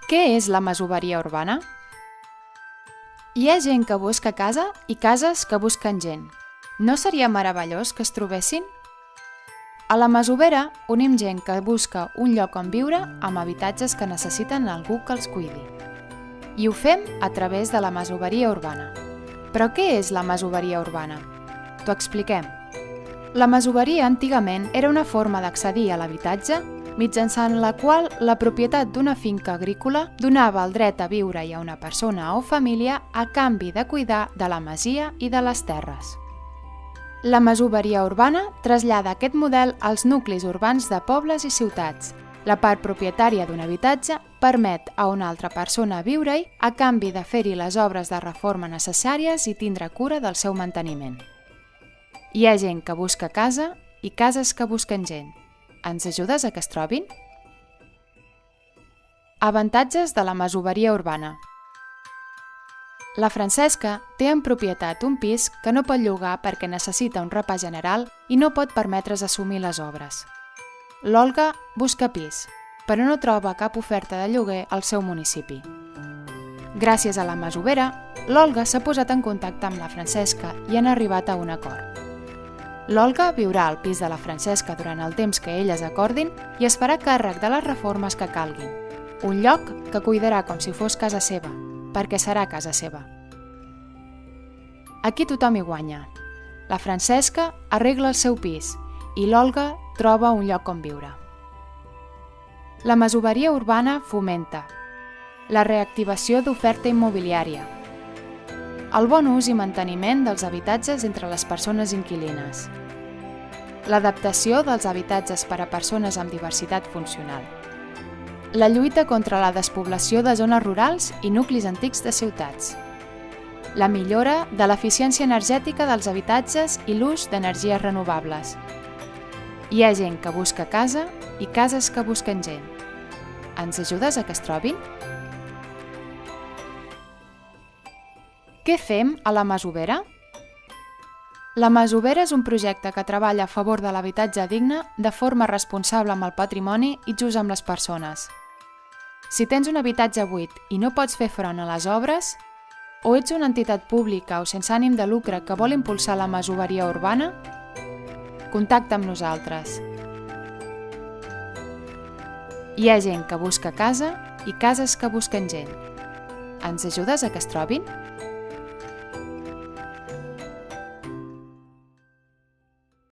Què és la masoveria urbana? Hi ha gent que busca casa i cases que busquen gent. No seria meravellós que es trobessin? A la masovera unim gent que busca un lloc on viure amb habitatges que necessiten algú que els cuidi. I ho fem a través de la masoveria urbana. Però què és la masoveria urbana? T'ho expliquem. La masoveria antigament era una forma d'accedir a l'habitatge mitjançant la qual la propietat d'una finca agrícola donava el dret a viure-hi a una persona o família a canvi de cuidar de la masia i de les terres. La masoveria urbana trasllada aquest model als nuclis urbans de pobles i ciutats. La part propietària d'un habitatge permet a una altra persona viure-hi a canvi de fer-hi les obres de reforma necessàries i tindre cura del seu manteniment. Hi ha gent que busca casa i cases que busquen gent. Ens ajudes a que es trobin? Avantatges de la masoveria urbana. La Francesca té en propietat un pis que no pot llogar perquè necessita un repàs general i no pot permetre's assumir les obres. L'Olga busca pis, però no troba cap oferta de lloguer al seu municipi. Gràcies a la masovera, l'Olga s'ha posat en contacte amb la Francesca i han arribat a un acord. L'Olga viurà al pis de la Francesca durant el temps que elles acordin i es farà càrrec de les reformes que calguin. Un lloc que cuidarà com si fos casa seva, perquè serà casa seva. Aquí tothom hi guanya. La Francesca arregla el seu pis i l'Olga troba un lloc on viure. La masoveria urbana fomenta la reactivació d'oferta immobiliària, el bon ús i manteniment dels habitatges entre les persones inquilines, l'adaptació dels habitatges per a persones amb diversitat funcional, la lluita contra la despoblació de zones rurals i nuclis antics de ciutats, la millora de l'eficiència energètica dels habitatges i l'ús d'energies renovables. Hi ha gent que busca casa i cases que busquen gent. Ens ajudes a que es trobin? Què fem a la masovera? La masovera és un projecte que treballa a favor de l'habitatge digne de forma responsable amb el patrimoni i just amb les persones. Si tens un habitatge buit i no pots fer front a les obres, o ets una entitat pública o sense ànim de lucre que vol impulsar la masoveria urbana, contacta amb nosaltres. Hi ha gent que busca casa i cases que busquen gent. Ens ajudes a que es trobin?